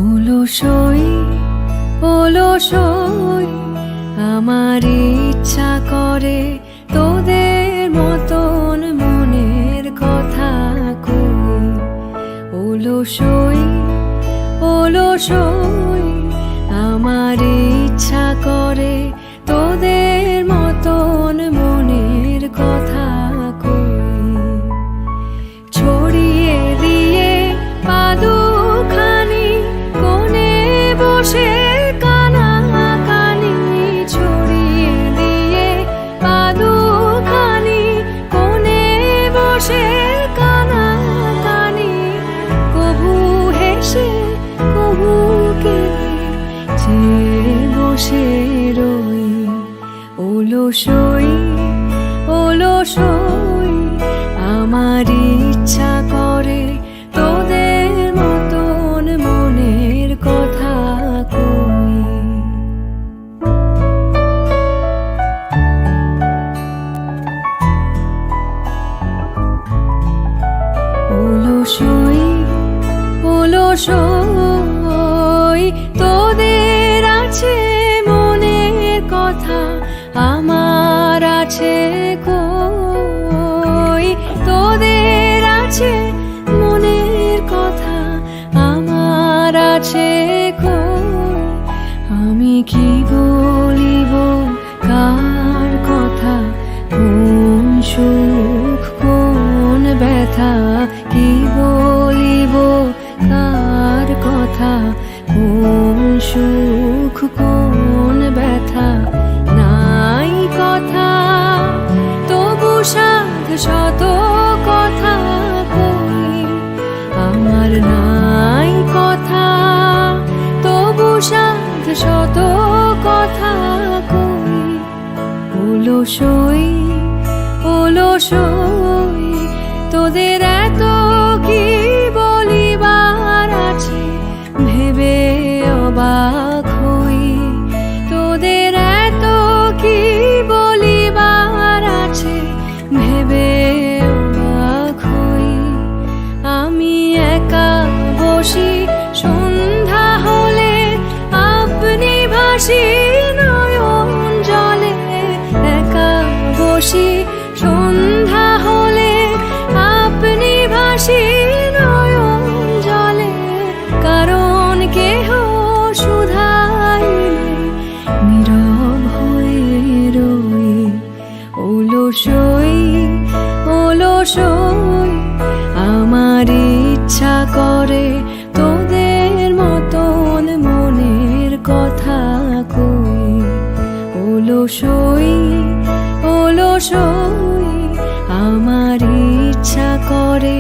অলসই অলসই আমার ইচ্ছা করে তোদের মতন মনের কথা কই। অলসই অলসই আমার ইচ্ছা করে তোদের মতন মনের কথা কই। ছড়িয়ে দিয়ে পাদুখানি কোণে বসে কানাকানি, ছড়িয়ে দিয়ে পাদুখানি কোণে বসে কানাকানি, কভু হেসে কভু কেঁদে চেয়ে বসে রই। অলসই অলসই আমার ইচ্ছা করে তোদের মতন মনের কথা কই। অলসই অলসই তোদের আছে মনের কথা, আমার আছে কই। তোদের আছে মনের কথা, আমার আছে কই। আমি কি বলিব কার কথা, কোন সুখ কোন ব্যথা, কি বলিব কার কথা, কোন সুখ কোন ব্যথা। নাই কথা তবু সাধ শত কথা কই, আমার নাই কথা তবু সাধ শত কথা কই। অলসই অলসই তোদের এত কি বলিবার আছে ভেবে অবাক হই। তোদের এত কি বলিবার আছে ভেবে অবাক হই। আমি একা বসি সন্ধ্যা হলে আপনি ভাসি নয়ন জলে, একা বসি সন্ধ্যা হলে আপনি ভাসি নয়ন জলে। কারণ কেহ শুধাইলে নীরব হয়ে রই। অলসই অলসই আমার ইচ্ছা করে তোদের মতন মনের কথা কই। অলসই অলসই আমার ইচ্ছা করে